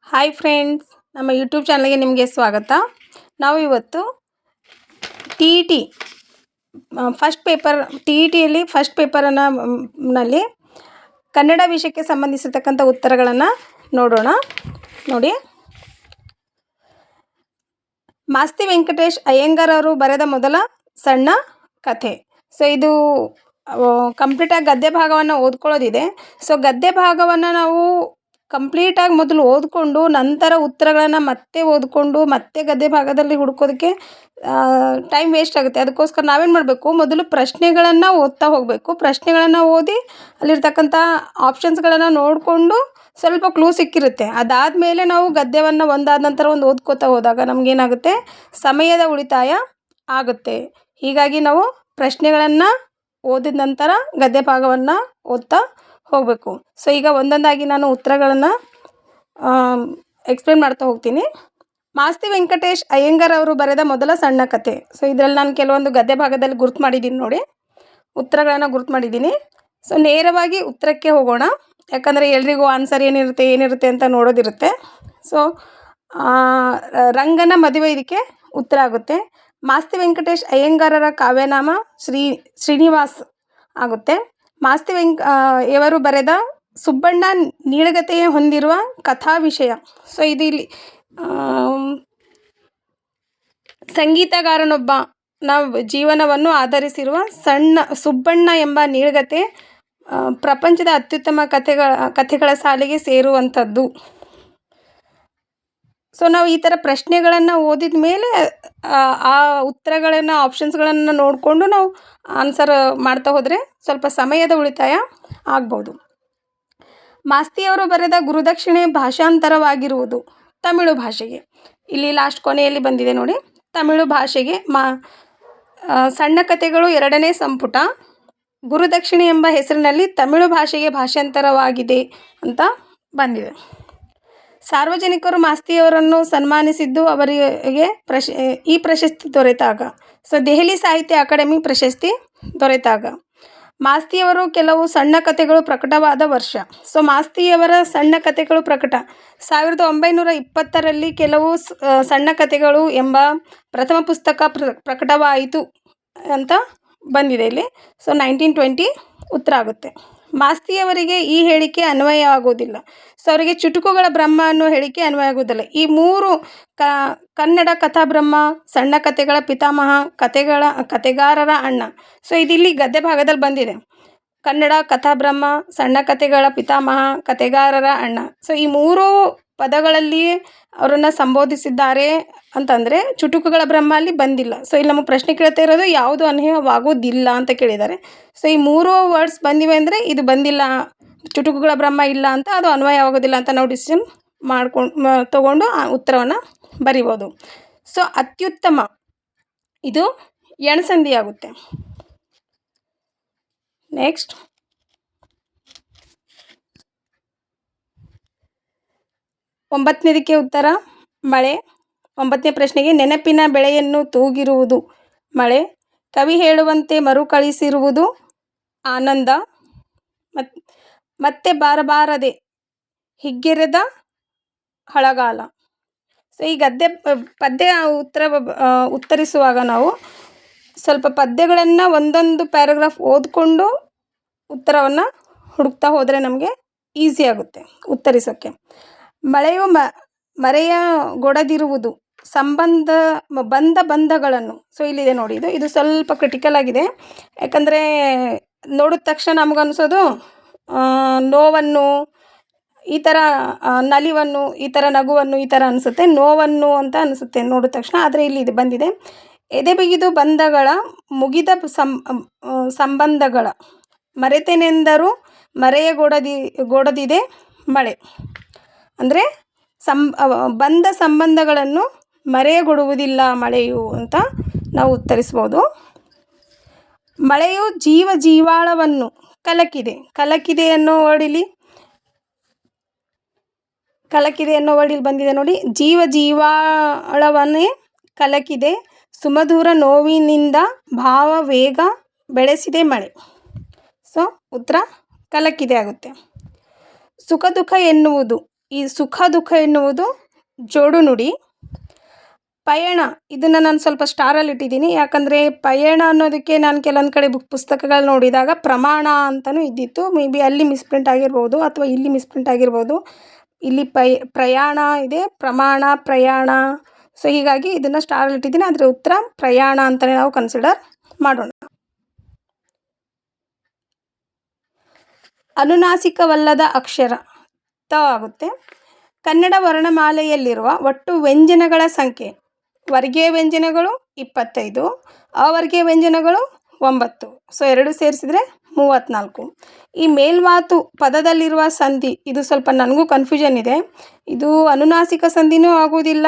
Hi friends, ನಮ್ಮ YouTube ಚಾನಲ್ಗೆ ನಿಮಗೆ ಸ್ವಾಗತ. ನಾವು ಇವತ್ತು T E T first paper T E ಟಿಯಲ್ಲಿ ಫಸ್ಟ್ ನಲ್ಲಿ ಕನ್ನಡ ವಿಷಯಕ್ಕೆ ಸಂಬಂಧಿಸಿರ್ತಕ್ಕಂಥ ಉತ್ತರಗಳನ್ನು ನೋಡೋಣ. ನೋಡಿ, ಮಾಸ್ತಿ ವೆಂಕಟೇಶ್ ಅಯ್ಯಂಗಾರ್ ಅವರು ಬರೆದ ಮೊದಲ ಸಣ್ಣ ಕಥೆ. ಸೊ ಇದು ಕಂಪ್ಲೀಟಾಗಿ ಗದ್ಯ ಭಾಗವನ್ನು ಓದ್ಕೊಳ್ಳೋದಿದೆ. ಸೊ ಗದ್ಯ ಭಾಗವನ್ನು ನಾವು ಕಂಪ್ಲೀಟಾಗಿ ಮೊದಲು ಓದಿಕೊಂಡು ನಂತರ ಉತ್ತರಗಳನ್ನು ಮತ್ತೆ ಓದಿಕೊಂಡು ಮತ್ತೆ ಗದ್ಯ ಭಾಗದಲ್ಲಿ ಹುಡ್ಕೋದಕ್ಕೆ ಟೈಮ್ ವೇಸ್ಟ್ ಆಗುತ್ತೆ. ಅದಕ್ಕೋಸ್ಕರ ನಾವೇನು ಮಾಡಬೇಕು, ಮೊದಲು ಪ್ರಶ್ನೆಗಳನ್ನು ಓದ್ತಾ ಹೋಗಬೇಕು. ಪ್ರಶ್ನೆಗಳನ್ನು ಓದಿ ಅಲ್ಲಿರ್ತಕ್ಕಂಥ ಆಪ್ಷನ್ಸ್ಗಳನ್ನು ನೋಡಿಕೊಂಡು ಸ್ವಲ್ಪ ಕ್ಲೂ ಸಿಕ್ಕಿರುತ್ತೆ. ಅದಾದಮೇಲೆ ನಾವು ಗದ್ಯವನ್ನು ಒಂದಾದ ನಂತರ ಒಂದು ಓದ್ಕೋತಾ ಹೋದಾಗ ನಮಗೇನಾಗುತ್ತೆ, ಸಮಯದ ಉಳಿತಾಯ ಆಗುತ್ತೆ. ಹೀಗಾಗಿ ನಾವು ಪ್ರಶ್ನೆಗಳನ್ನು ಓದಿದ ನಂತರ ಗದ್ಯ ಭಾಗವನ್ನು ಓದ್ತಾ ಹೋಗಬೇಕು. ಸೊ ಈಗ ಒಂದೊಂದಾಗಿ ನಾನು ಉತ್ತರಗಳನ್ನು ಎಕ್ಸ್ಪ್ಲೇನ್ ಮಾಡ್ತಾ ಹೋಗ್ತೀನಿ. ಮಾಸ್ತಿ ವೆಂಕಟೇಶ್ ಅಯ್ಯಂಗಾರ್ ಅವರು ಬರೆದ ಮೊದಲ ಸಣ್ಣ ಕಥೆ. ಸೊ ಇದರಲ್ಲಿ ನಾನು ಕೆಲವೊಂದು ಗದ್ಯ ಭಾಗದಲ್ಲಿ ಗುರ್ತು ಮಾಡಿದ್ದೀನಿ. ನೋಡಿ, ಉತ್ತರಗಳನ್ನು ಗುರ್ತು ಮಾಡಿದ್ದೀನಿ. ಸೊ ನೇರವಾಗಿ ಉತ್ತರಕ್ಕೆ ಹೋಗೋಣ, ಯಾಕಂದರೆ ಎಲ್ರಿಗೂ ಆನ್ಸರ್ ಏನಿರುತ್ತೆ ಅಂತ ನೋಡೋದಿರುತ್ತೆ. ಸೊ ರಂಗನ ಮದುವೆ ಇದಕ್ಕೆ ಉತ್ತರ ಆಗುತ್ತೆ. ಮಾಸ್ತಿ ವೆಂಕಟೇಶ್ ಅಯ್ಯಂಗಾರರ ಕಾವ್ಯನಾಮ ಶ್ರೀನಿವಾಸ್ ಆಗುತ್ತೆ. ಮಾಸ್ತಿ ಇವರು ಬರೆದ ಸುಬ್ಬಣ್ಣ ನೀಳಗತೆಯ ಹೊಂದಿರುವ ಕಥಾ ವಿಷಯ. ಸೊ ಇದು ಇಲ್ಲಿ ಸಂಗೀತಗಾರನೊಬ್ಬನ ಜೀವನವನ್ನು ಆಧರಿಸಿರುವ ಸುಬ್ಬಣ್ಣ ಎಂಬ ನೀಳಗತೆ ಪ್ರಪಂಚದ ಅತ್ಯುತ್ತಮ ಕಥೆಗಳ ಸಾಲಿಗೆ ಸೇರುವಂಥದ್ದು. ಸೊ ನಾವು ಈ ಥರ ಪ್ರಶ್ನೆಗಳನ್ನು ಓದಿದ ಮೇಲೆ ಆ ಉತ್ತರಗಳನ್ನು ಆಪ್ಷನ್ಸ್ಗಳನ್ನು ನೋಡಿಕೊಂಡು ನಾವು ಆನ್ಸರ್ ಮಾಡ್ತಾ ಹೋದರೆ ಸ್ವಲ್ಪ ಸಮಯದ ಉಳಿತಾಯ ಆಗ್ಬೋದು. ಮಾಸ್ತಿಯವರು ಬರೆದ ಗುರುದಕ್ಷಿಣೆ ಭಾಷಾಂತರವಾಗಿರುವುದು ತಮಿಳು ಭಾಷೆಗೆ. ಇಲ್ಲಿ ಲಾಸ್ಟ್ ಕೊನೆಯಲ್ಲಿ ಬಂದಿದೆ ನೋಡಿ, ತಮಿಳು ಭಾಷೆಗೆ ಸಣ್ಣ ಕಥೆಗಳು 2ನೇ ಸಂಪುಟ ಗುರುದಕ್ಷಿಣೆ ಎಂಬ ಹೆಸರಿನಲ್ಲಿ ತಮಿಳು ಭಾಷೆಗೆ ಭಾಷಾಂತರವಾಗಿದೆ ಅಂತ ಬಂದಿದೆ. ಸಾರ್ವಜನಿಕರು ಮಾಸ್ತಿಯವರನ್ನು ಸನ್ಮಾನಿಸಿದ್ದು ಅವರಿಗೆ ಈ ಪ್ರಶಸ್ತಿ ದೊರೆತಾಗ. ಸೊ ದೆಹಲಿ ಸಾಹಿತ್ಯ ಅಕಾಡೆಮಿ ಪ್ರಶಸ್ತಿ ದೊರೆತಾಗ. ಮಾಸ್ತಿಯವರು ಕೆಲವು ಸಣ್ಣ ಕಥೆಗಳು ಪ್ರಕಟವಾದ ವರ್ಷ. ಸೊ ಮಾಸ್ತಿಯವರ ಸಣ್ಣ ಕಥೆಗಳು ಪ್ರಕಟ 1920ರಲ್ಲಿ ಕೆಲವು ಸಣ್ಣ ಕಥೆಗಳು ಎಂಬ ಪ್ರಥಮ ಪುಸ್ತಕ ಪ್ರಕಟವಾಯಿತು ಅಂತ ಬಂದಿದೆ ಇಲ್ಲಿ. ಸೊ 1920 ಉತ್ತರ ಆಗುತ್ತೆ. ಮಾಸ್ತಿಯವರಿಗೆ ಈ ಹೇಳಿಕೆ ಅನ್ವಯವಾಗುವುದಿಲ್ಲ. ಸೊ ಅವರಿಗೆ ಚುಟುಕುಗಳ ಬ್ರಹ್ಮ ಅನ್ನೋ ಹೇಳಿಕೆ ಅನ್ವಯ ಆಗುವುದಿಲ್ಲ. ಈ 3 ಕನ್ನಡ ಕಥಾಬ್ರಹ್ಮ, ಸಣ್ಣ ಕಥೆಗಳ ಪಿತಾಮಹ, ಕಥೆಗಾರರ ಅಣ್ಣ. ಸೊ ಇದಿಲ್ಲಿ ಗದ್ಯ ಭಾಗದಲ್ಲಿ ಬಂದಿದೆ. ಕನ್ನಡ ಕಥಾಬ್ರಹ್ಮ, ಸಣ್ಣ ಕಥೆಗಳ ಪಿತಾಮಹ, ಕಥೆಗಾರರ ಅಣ್ಣ. ಸೊ ಈ 3 ಪದಗಳಲ್ಲಿ ಅವರನ್ನು ಸಂಬೋಧಿಸಿದ್ದಾರೆ ಅಂತಂದರೆ ಚುಟುಕುಗಳ ಬ್ರಹ್ಮ ಅಲ್ಲಿ ಬಂದಿಲ್ಲ. ಸೊ ಇಲ್ಲಿ ನಮಗೆ ಪ್ರಶ್ನೆ ಕೇಳ್ತಾ ಇರೋದು ಯಾವುದು ಅನ್ವಯವಾಗೋದಿಲ್ಲ ಅಂತ ಕೇಳಿದ್ದಾರೆ. ಸೊ ಈ 3 ವರ್ಡ್ಸ್ ಬಂದಿವೆ ಅಂದರೆ ಇದು ಬಂದಿಲ್ಲ, ಚುಟುಕುಗಳ ಬ್ರಹ್ಮ ಇಲ್ಲ ಅಂತ, ಅದು ಅನ್ವಯವಾಗೋದಿಲ್ಲ ಅಂತ ನಾವು ಡಿಸಿಷನ್ ತಗೊಂಡು ಆ ಉತ್ತರವನ್ನು ಬರಿಬೋದು. ಸೊ ಅತ್ಯುತ್ತಮ ಇದು ಎಣಸಂಧಿ ಆಗುತ್ತೆ. ನೆಕ್ಸ್ಟ್, ಒಂಬತ್ತನೇದಕ್ಕೆ ಉತ್ತರ ಮಳೆ. 9ನೇ ಪ್ರಶ್ನೆಗೆ ನೆನಪಿನ ಬೆಳೆಯನ್ನು ತೂಗಿರುವುದು ಮಳೆ. ಕವಿ ಹೇಳುವಂತೆ ಮರುಕಳಿಸಿರುವುದು ಆನಂದ. ಮತ್ತೆ ಬಾರಬಾರದೆ ಹಿಗ್ಗೆರೆದ ಹಳಗಾಲ. ಸೊ ಈ ಪದ್ಯ ಉತ್ತರಿಸುವಾಗ ನಾವು ಸ್ವಲ್ಪ ಪದ್ಯಗಳನ್ನು ಒಂದೊಂದು ಪ್ಯಾರಾಗ್ರಾಫ್ ಓದಿಕೊಂಡು ಉತ್ತರವನ್ನು ಹುಡುಕ್ತಾ ಹೋದರೆ ನಮಗೆ ಈಸಿ ಆಗುತ್ತೆ ಉತ್ತರಿಸೋಕ್ಕೆ. ಮಳೆಯು ಮರೆಯಗೊಡದಿರುವುದು ಬಂಧಗಳನ್ನು. ಸೊ ಇಲ್ಲಿದೆ ನೋಡಿ, ಇದು ಸ್ವಲ್ಪ ಕ್ರಿಟಿಕಲ್ ಆಗಿದೆ. ಯಾಕಂದರೆ ನೋಡಿದ ತಕ್ಷಣ ನಮಗನ್ಸೋದು ನೋವನ್ನು, ಈ ಥರ ನಲಿವನ್ನು, ಈ ಥರ ನಗುವನ್ನು, ಈ ಥರ ಅನಿಸುತ್ತೆ. ನೋವನ್ನು ಅಂತ ಅನಿಸುತ್ತೆ ನೋಡಿದ ತಕ್ಷಣ. ಆದರೆ ಇಲ್ಲಿ ಇದು ಬಂದಿದೆ, ಎದೆ ಬಿಗಿದು ಬಂಧಗಳ ಮುಗಿದ ಸಂಬಂಧಗಳ ಮರೆತೆನೆಂದರೂ ಮರೆಯಗೊಡದಿದೆ ಮಳೆ. ಅಂದರೆ ಬಂಧ ಸಂಬಂಧಗಳನ್ನು ಮರೆಯಗೊಡುವುದಿಲ್ಲ ಮಳೆಯು ಅಂತ ನಾವು ಉತ್ತರಿಸ್ಬೋದು. ಮಳೆಯು ಜೀವಾಳವನ್ನು ಕಲಕಿದೆ ಅನ್ನೋ ವರ್ಡ್ ಇಲ್ಲಿ ಬಂದಿದೆ ನೋಡಿ. ಜೀವಾಳವನ್ನೇ ಕಲಕಿದೆ, ಸುಮಧುರ ನೋವಿನಿಂದ ಭಾವ ವೇಗ ಬೆಳೆಸಿದೆ ಮಳೆ. ಸೊ ಉತ್ತರ ಕಲಕಿದೆ ಆಗುತ್ತೆ. ಸುಖ ದುಃಖ ಎನ್ನುವುದು ಈ ಸುಖ ದುಃಖ ಎನ್ನುವುದು ಜೋಡು ನುಡಿ. ಪಯಣ ಇದನ್ನು ನಾನು ಸ್ವಲ್ಪ ಸ್ಟಾರಲ್ಲಿ ಇಟ್ಟಿದ್ದೀನಿ, ಯಾಕಂದರೆ ಪಯಣ ಅನ್ನೋದಕ್ಕೆ ನಾನು ಕೆಲವೊಂದು ಕಡೆ ಪುಸ್ತಕಗಳು ನೋಡಿದಾಗ ಪ್ರಮಾಣ ಅಂತಲೂ ಇದ್ದಿತ್ತು. ಮೇ ಬಿ ಅಲ್ಲಿ ಮಿಸ್ಪ್ರಿಂಟ್ ಆಗಿರ್ಬೋದು ಅಥವಾ ಇಲ್ಲಿ ಮಿಸ್ಪ್ರಿಂಟ್ ಆಗಿರ್ಬೋದು. ಇಲ್ಲಿ ಪ್ರಯಾಣ ಇದೆ, ಪ್ರಮಾಣ, ಪ್ರಯಾಣ. ಸೊ ಹೀಗಾಗಿ ಇದನ್ನು ಸ್ಟಾರಲ್ಲಿ ಇಟ್ಟಿದ್ದೀನಿ. ಆದರೆ ಉತ್ತರ ಪ್ರಯಾಣ ಅಂತಲೇ ನಾವು ಕನ್ಸಿಡರ್ ಮಾಡೋಣ. ಅನುನಾಸಿಕವಲ್ಲದ ಅಕ್ಷರ ತ ಆಗುತ್ತೆ. ಕನ್ನಡ ವರ್ಣಮಾಲೆಯಲ್ಲಿರುವ ಒಟ್ಟು ವ್ಯಂಜನಗಳ ಸಂಖ್ಯೆ: ವರ್ಗೀಯ ವ್ಯಂಜನಗಳು 25, ಅವರ್ಗೀಯ ವ್ಯಂಜನಗಳು 9. ಸೊ 2 ಸೇರಿಸಿದರೆ 34. ಈ ಮೇಲ್ಮಾತು ಪದದಲ್ಲಿರುವ ಸಂಧಿ, ಇದು ಸ್ವಲ್ಪ ನನಗೂ ಕನ್ಫ್ಯೂಷನ್ ಇದೆ. ಇದು ಅನುನಾಸಿಕ ಸಂಧಿನೂ ಆಗುವುದಿಲ್ಲ,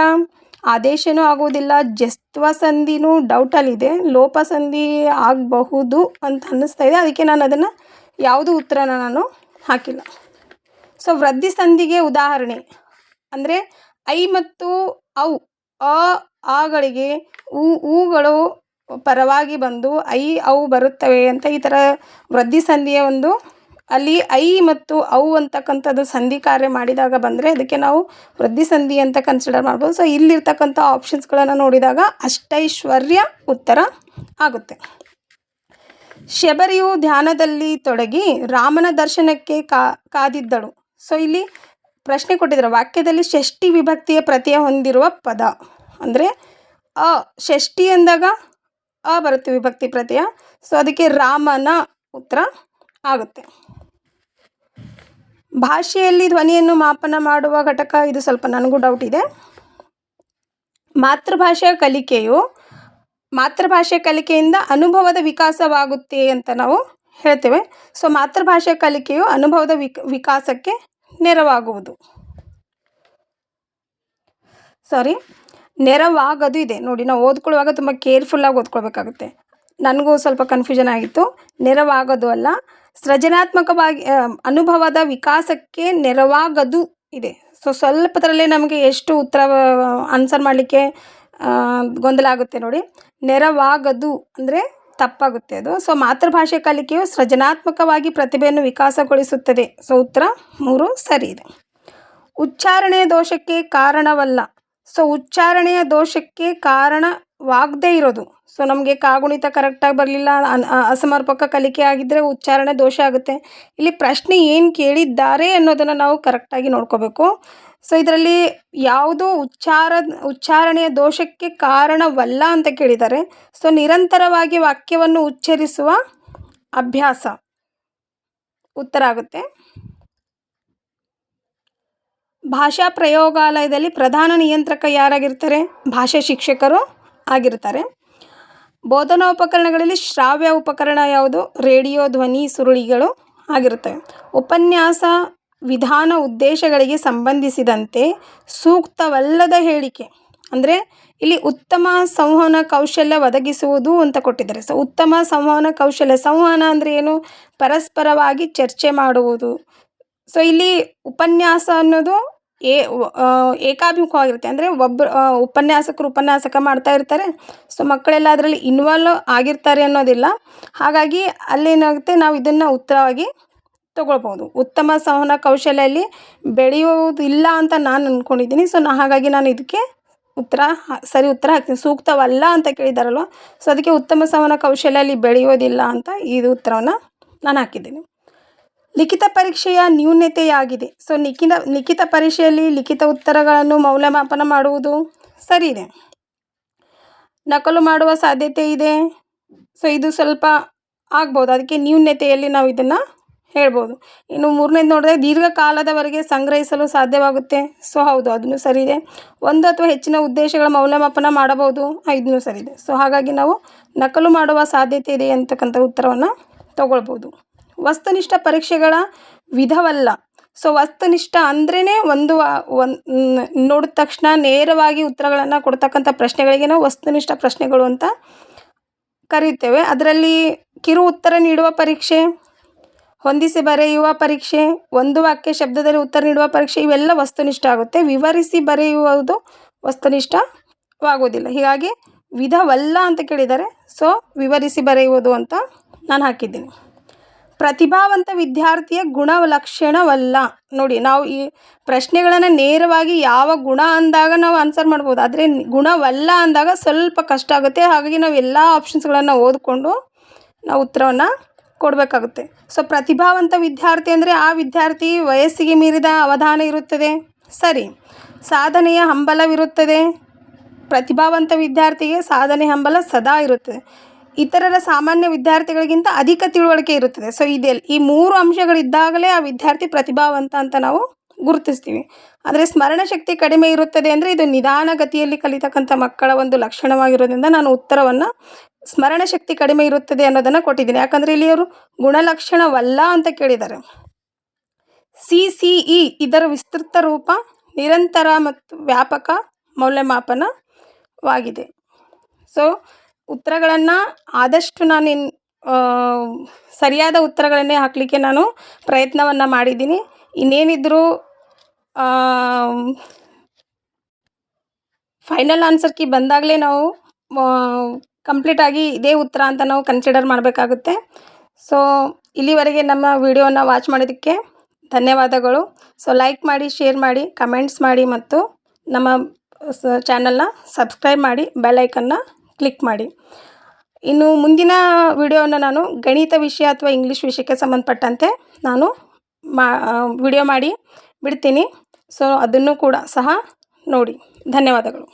ಆದೇಶನೂ ಆಗುವುದಿಲ್ಲ, ಜಸ್ತ್ವ ಸಂಧಿನೂ ಡೌಟಲ್ಲಿದೆ, ಲೋಪ ಸಂಧಿ ಆಗಬಹುದು ಅಂತ ಅನ್ನಿಸ್ತಾ ಇದೆ. ಅದಕ್ಕೆ ನಾನು ಅದನ್ನು ಯಾವುದೂ ಉತ್ತರನ ನಾನು ಹಾಕಿಲ್ಲ. ಸೊ ವೃದ್ಧಿ ಸಂಧಿಗೆ ಉದಾಹರಣೆ ಅಂದರೆ ಐ ಮತ್ತು ಔ, ಆಗಳಿಗೆ ಊಗಳು ಪರವಾಗಿ ಬಂದು ಐ ಔ ಬರುತ್ತವೆ ಅಂತ ಈ ಥರ ವೃದ್ಧಿ ಸಂಧಿಯ ಒಂದು ಅಲ್ಲಿ ಐ ಮತ್ತು ಔ ಅಂತಕ್ಕಂಥದ್ದು ಸಂಧಿ ಕಾರ್ಯ ಮಾಡಿದಾಗ ಬಂದರೆ ಅದಕ್ಕೆ ನಾವು ವೃದ್ಧಿ ಸಂಧಿ ಅಂತ ಕನ್ಸಿಡರ್ ಮಾಡ್ಬೋದು. ಸೊ ಇಲ್ಲಿರ್ತಕ್ಕಂಥ ಆಪ್ಷನ್ಸ್ಗಳನ್ನು ನೋಡಿದಾಗ ಅಷ್ಟೈಶ್ವರ್ಯ ಉತ್ತರ ಆಗುತ್ತೆ. ಶಬರಿಯು ಧ್ಯಾನದಲ್ಲಿ ತೊಡಗಿ ರಾಮನ ದರ್ಶನಕ್ಕೆ ಕಾದಿದ್ದಳು. ಸೊ ಇಲ್ಲಿ ಪ್ರಶ್ನೆ ಕೊಟ್ಟಿದ್ದಾರೆ, ವಾಕ್ಯದಲ್ಲಿ ಷಷ್ಠಿ ವಿಭಕ್ತಿಯ ಪ್ರತ್ಯಯ ಹೊಂದಿರುವ ಪದ ಅಂದರೆ ಷಷ್ಠಿ ಅಂದಾಗ ಬರುತ್ತೆ ವಿಭಕ್ತಿ ಪ್ರತ್ಯಯ. ಸೊ ಅದಕ್ಕೆ ರಾಮನ ಉತ್ತರ ಆಗುತ್ತೆ. ಭಾಷೆಯಲ್ಲಿ ಧ್ವನಿಯನ್ನು ಮಾಪನ ಮಾಡುವ ಘಟಕ, ಇದು ಸ್ವಲ್ಪ ನನಗೂ ಡೌಟ್ ಇದೆ. ಮಾತೃಭಾಷೆಯ ಕಲಿಕೆಯಿಂದ ಅನುಭವದ ವಿಕಾಸವಾಗುತ್ತೆ ಅಂತ ನಾವು ಹೇಳ್ತೇವೆ. ಸೊ ಮಾತೃಭಾಷೆಯ ಕಲಿಕೆಯು ಅನುಭವದ ವಿಕಾಸಕ್ಕೆ ನೆರವಾಗುವುದು. ನೆರವಾಗೋದು ಇದೆ ನೋಡಿ, ನಾವು ಓದ್ಕೊಳ್ಳುವಾಗ ತುಂಬ ಕೇರ್ಫುಲ್ಲಾಗಿ ಓದ್ಕೊಳ್ಬೇಕಾಗುತ್ತೆ. ನನಗೂ ಸ್ವಲ್ಪ ಕನ್ಫ್ಯೂಷನ್ ಆಗಿತ್ತು. ನೆರವಾಗೋದು ಅಲ್ಲ, ಸೃಜನಾತ್ಮಕವಾಗಿ ಅನುಭವದ ವಿಕಾಸಕ್ಕೆ ನೆರವಾಗೋದು ಇದೆ. ಸೊ ಸ್ವಲ್ಪದರಲ್ಲೇ ನಮಗೆ ಎಷ್ಟು ಉತ್ತರ ಆನ್ಸರ್ ಮಾಡಲಿಕ್ಕೆ ಗೊಂದಲ ಆಗುತ್ತೆ ನೋಡಿ. ನೆರವಾಗೋದು ಅಂದರೆ ತಪ್ಪಾಗುತ್ತೆ ಅದು. ಸೊ ಮಾತೃಭಾಷೆ ಕಲಿಕೆಯು ಸೃಜನಾತ್ಮಕವಾಗಿ ಪ್ರತಿಭೆಯನ್ನು ವಿಕಾಸಗೊಳಿಸುತ್ತದೆ. ಸೊ ಉತ್ತರ 3 ಸರಿ ಇದೆ. ಉಚ್ಚಾರಣೆಯ ದೋಷಕ್ಕೆ ಕಾರಣವಲ್ಲ. ಸೊ ಉಚ್ಚಾರಣೆಯ ದೋಷಕ್ಕೆ ಕಾರಣವಾಗದೇ ಇರೋದು, ಸೊ ನಮಗೆ ಕಾಗುಣಿತ ಕರೆಕ್ಟಾಗಿ ಬರಲಿಲ್ಲ, ಅಸಮರ್ಪಕ ಕಲಿಕೆ ಆಗಿದ್ದರೆ ಉಚ್ಚಾರಣೆ ದೋಷ ಆಗುತ್ತೆ. ಇಲ್ಲಿ ಪ್ರಶ್ನೆ ಏನು ಕೇಳಿದ್ದಾರೆ ಅನ್ನೋದನ್ನು ನಾವು ಕರೆಕ್ಟಾಗಿ ನೋಡ್ಕೋಬೇಕು. ಸೊ ಇದರಲ್ಲಿ ಯಾವುದು ಉಚ್ಚಾರಣೆಯ ದೋಷಕ್ಕೆ ಕಾರಣವಲ್ಲ ಅಂತ ಕೇಳಿದ್ದಾರೆ. ಸೊ ನಿರಂತರವಾಗಿ ವಾಕ್ಯವನ್ನು ಉಚ್ಚರಿಸುವ ಅಭ್ಯಾಸ ಉತ್ತರ ಆಗುತ್ತೆ. ಭಾಷಾ ಪ್ರಯೋಗಾಲಯದಲ್ಲಿ ಪ್ರಧಾನ ನಿಯಂತ್ರಕ ಯಾರಾಗಿರ್ತಾರೆ? ಭಾಷಾ ಶಿಕ್ಷಕರು ಆಗಿರ್ತಾರೆ. ಬೋಧನಾ ಉಪಕರಣಗಳಲ್ಲಿ ಶ್ರಾವ್ಯ ಉಪಕರಣ ಯಾವುದು? ರೇಡಿಯೋ, ಧ್ವನಿ ಸುರುಳಿಗಳು ಆಗಿರುತ್ತವೆ. ಉಪನ್ಯಾಸ ವಿಧಾನ ಉದ್ದೇಶಗಳಿಗೆ ಸಂಬಂಧಿಸಿದಂತೆ ಸೂಕ್ತವಲ್ಲದ ಹೇಳಿಕೆ ಅಂದರೆ ಇಲ್ಲಿ ಉತ್ತಮ ಸಂವಹನ ಕೌಶಲ್ಯ ಒದಗಿಸುವುದು ಅಂತ ಕೊಟ್ಟಿದ್ದಾರೆ. ಸೊ ಉತ್ತಮ ಸಂವಹನ ಕೌಶಲ್ಯ, ಸಂವಹನ ಅಂದರೆ ಏನು? ಪರಸ್ಪರವಾಗಿ ಚರ್ಚೆ ಮಾಡುವುದು. ಸೊ ಇಲ್ಲಿ ಉಪನ್ಯಾಸ ಅನ್ನೋದು ಏಕಾಭಿಮುಖವಾಗಿರುತ್ತೆ. ಅಂದರೆ ಒಬ್ಬರು ಉಪನ್ಯಾಸಕರು ಉಪನ್ಯಾಸಕ ಮಾಡ್ತಾ ಇರ್ತಾರೆ, ಸೊ ಮಕ್ಕಳೆಲ್ಲ ಅದರಲ್ಲಿ ಇನ್ವಾಲ್ವ್ ಆಗಿರ್ತಾರೆ ಅನ್ನೋದಿಲ್ಲ. ಹಾಗಾಗಿ ಅಲ್ಲೇನಾಗುತ್ತೆ, ನಾವು ಇದನ್ನು ಉತ್ತರವಾಗಿ ತೊಗೊಳ್ಬೋದು. ಉತ್ತಮ ಸಂವಹನ ಕೌಶಲ್ಯಲ್ಲಿ ಬೆಳೆಯುವುದಿಲ್ಲ ಅಂತ ನಾನು ಅಂದ್ಕೊಂಡಿದ್ದೀನಿ. ಸೊ ಹಾಗಾಗಿ ನಾನು ಇದಕ್ಕೆ ಸರಿ ಉತ್ತರ ಹಾಕ್ತೀನಿ. ಸೂಕ್ತವಲ್ಲ ಅಂತ ಕೇಳಿದಾರಲ್ವ, ಸೊ ಅದಕ್ಕೆ ಉತ್ತಮ ಸಂವಹನ ಕೌಶಲ್ಯಲ್ಲಿ ಬೆಳೆಯೋದಿಲ್ಲ ಅಂತ ಇದು ಉತ್ತರವನ್ನು ನಾನು ಹಾಕಿದ್ದೀನಿ. ಲಿಖಿತ ಪರೀಕ್ಷೆಯ ನ್ಯೂನತೆಯಾಗಿದೆ. ಸೊ ಲಿಖಿತ ಪರೀಕ್ಷೆಯಲ್ಲಿ ಲಿಖಿತ ಉತ್ತರಗಳನ್ನು ಮೌಲ್ಯಮಾಪನ ಮಾಡುವುದು ಸರಿ ಇದೆ. ನಕಲು ಮಾಡುವ ಸಾಧ್ಯತೆ ಇದೆ. ಸೊ ಇದು ಸ್ವಲ್ಪ ಆಗ್ಬೋದು, ಅದಕ್ಕೆ ನ್ಯೂನತೆಯಲ್ಲಿ ನಾವು ಇದನ್ನು ಹೇಳ್ಬೋದು. ಇನ್ನು 3ನೇದು ನೋಡಿದ್ರೆ ದೀರ್ಘಕಾಲದವರೆಗೆ ಸಂಗ್ರಹಿಸಲು ಸಾಧ್ಯವಾಗುತ್ತೆ. ಸೊ ಹೌದು, ಅದನ್ನು ಸರಿ ಇದೆ. ಒಂದು ಅಥವಾ ಹೆಚ್ಚಿನ ಉದ್ದೇಶಗಳ ಮೌಲ್ಯಮಾಪನ ಮಾಡಬಹುದು, ಇದನ್ನು ಸರಿ ಇದೆ. ಸೊ ಹಾಗಾಗಿ ನಾವು ನಕಲು ಮಾಡುವ ಸಾಧ್ಯತೆ ಇದೆ ಅಂತಕ್ಕಂಥ ಉತ್ತರವನ್ನು ತಗೊಳ್ಬೋದು. ವಸ್ತುನಿಷ್ಠ ಪರೀಕ್ಷೆಗಳ ವಿಧವಲ್ಲ. ಸೊ ವಸ್ತುನಿಷ್ಠ ಅಂದ್ರೇ ಒಂದು ನೋಡಿದ ತಕ್ಷಣ ನೇರವಾಗಿ ಉತ್ತರಗಳನ್ನು ಕೊಡ್ತಕ್ಕಂಥ ಪ್ರಶ್ನೆಗಳಿಗೆ ನಾವು ವಸ್ತುನಿಷ್ಠ ಪ್ರಶ್ನೆಗಳು ಅಂತ ಕರೀತೇವೆ. ಅದರಲ್ಲಿ ಕಿರು ಉತ್ತರ ನೀಡುವ ಪರೀಕ್ಷೆ, ಹೊಂದಿಸಿ ಬರೆಯುವ ಪರೀಕ್ಷೆ, ಒಂದು ವಾಕ್ಯ ಶಬ್ದದಲ್ಲಿ ಉತ್ತರ ನೀಡುವ ಪರೀಕ್ಷೆ, ಇವೆಲ್ಲ ವಸ್ತುನಿಷ್ಠ ಆಗುತ್ತೆ. ವಿವರಿಸಿ ಬರೆಯುವುದು ವಸ್ತುನಿಷ್ಠವಾಗುವುದಿಲ್ಲ. ಹೀಗಾಗಿ ವಿಧವಲ್ಲ ಅಂತ ಕೇಳಿದ್ದಾರೆ. ಸೊ ವಿವರಿಸಿ ಬರೆಯುವುದು ಅಂತ ನಾನು ಹಾಕಿದ್ದೀನಿ. ಪ್ರತಿಭಾವಂತ ವಿದ್ಯಾರ್ಥಿಯ ಗುಣಲಕ್ಷಣವಲ್ಲ. ನೋಡಿ, ನಾವು ಈ ಪ್ರಶ್ನೆಗಳನ್ನು ನೇರವಾಗಿ ಯಾವ ಗುಣ ಅಂದಾಗ ನಾವು ಆನ್ಸರ್ ಮಾಡ್ಬೋದು, ಆದರೆ ಗುಣವಲ್ಲ ಅಂದಾಗ ಸ್ವಲ್ಪ ಕಷ್ಟ ಆಗುತ್ತೆ. ಹಾಗಾಗಿ ನಾವು ಎಲ್ಲ ಆಪ್ಷನ್ಸ್ಗಳನ್ನು ಓದಿಕೊಂಡು ನಾವು ಉತ್ತರವನ್ನು ಕೊಡಬೇಕಾಗುತ್ತೆ. ಸೊ ಪ್ರತಿಭಾವಂತ ವಿದ್ಯಾರ್ಥಿ ಅಂದರೆ ಆ ವಿದ್ಯಾರ್ಥಿ ವಯಸ್ಸಿಗೆ ಮೀರಿದ ಅವಧಾನ ಇರುತ್ತದೆ, ಸರಿ. ಸಾಧನೆಯ ಹಂಬಲವಿರುತ್ತದೆ. ಪ್ರತಿಭಾವಂತ ವಿದ್ಯಾರ್ಥಿಗೆ ಸಾಧನೆ ಹಂಬಲ ಸದಾ ಇರುತ್ತದೆ. ಇತರರ ಸಾಮಾನ್ಯ ವಿದ್ಯಾರ್ಥಿಗಳಿಗಿಂತ ಅಧಿಕ ತಿಳುವಳಿಕೆ ಇರುತ್ತದೆ. ಸೊ ಈ 3 ಅಂಶಗಳಿದ್ದಾಗಲೇ ಆ ವಿದ್ಯಾರ್ಥಿ ಪ್ರತಿಭಾವಂತ ಅಂತ ನಾವು ಗುರುತಿಸ್ತೀವಿ. ಆದರೆ ಸ್ಮರಣಶಕ್ತಿ ಕಡಿಮೆ ಇರುತ್ತದೆ ಅಂದರೆ ಇದು ನಿಧಾನಗತಿಯಲ್ಲಿ ಕಲಿತಕ್ಕಂಥ ಮಕ್ಕಳ ಒಂದು ಲಕ್ಷಣವಾಗಿರೋದ್ರಿಂದ ನಾನು ಉತ್ತರವನ್ನು ಸ್ಮರಣಶಕ್ತಿ ಕಡಿಮೆ ಇರುತ್ತದೆ ಅನ್ನೋದನ್ನು ಕೊಟ್ಟಿದ್ದೀನಿ. ಯಾಕಂದರೆ ಇಲ್ಲಿ ಅವರು ಗುಣಲಕ್ಷಣವಲ್ಲ ಅಂತ ಕೇಳಿದ್ದಾರೆ. CCE ಇದರ ವಿಸ್ತೃತ ರೂಪ ನಿರಂತರ ಮತ್ತು ವ್ಯಾಪಕ ಮೌಲ್ಯಮಾಪನವಾಗಿದೆ. ಸೊ ಉತ್ತರಗಳನ್ನು ಆದಷ್ಟು ನಾನು ಸರಿಯಾದ ಉತ್ತರಗಳನ್ನೇ ಹಾಕಲಿಕ್ಕೆ ನಾನು ಪ್ರಯತ್ನವನ್ನು ಮಾಡಿದ್ದೀನಿ. ಇನ್ನೇನಿದ್ರೂ ಫೈನಲ್ ಆನ್ಸರ್ ಕೀ ಬಂದಾಗಲೇ ನಾವು ಕಂಪ್ಲೀಟಾಗಿ ಇದೇ ಉತ್ತರ ಅಂತ ನಾವು ಕನ್ಸಿಡರ್ ಮಾಡಬೇಕಾಗುತ್ತೆ. ಸೊ ಇಲ್ಲಿವರೆಗೆ ನಮ್ಮ ವಿಡಿಯೋನ ವಾಚ್ ಮಾಡೋದಕ್ಕೆ ಧನ್ಯವಾದಗಳು. ಸೊ ಲೈಕ್ ಮಾಡಿ, ಶೇರ್ ಮಾಡಿ, ಕಮೆಂಟ್ಸ್ ಮಾಡಿ ಮತ್ತು ನಮ್ಮ ಚಾನಲ್ನ ಸಬ್ಸ್ಕ್ರೈಬ್ ಮಾಡಿ, ಬೆಲ್ ಐಕನ್ನ ಕ್ಲಿಕ್ ಮಾಡಿ. ಇನ್ನು ಮುಂದಿನ ವಿಡಿಯೋನ ನಾನು ಗಣಿತ ವಿಷಯ ಅಥವಾ ಇಂಗ್ಲೀಷ್ ವಿಷಯಕ್ಕೆ ಸಂಬಂಧಪಟ್ಟಂತೆ ನಾನು ವಿಡಿಯೋ ಮಾಡಿ ಬಿಡ್ತೀನಿ. ಸೊ ಅದನ್ನು ಕೂಡ ಸಹ ನೋಡಿ. ಧನ್ಯವಾದಗಳು.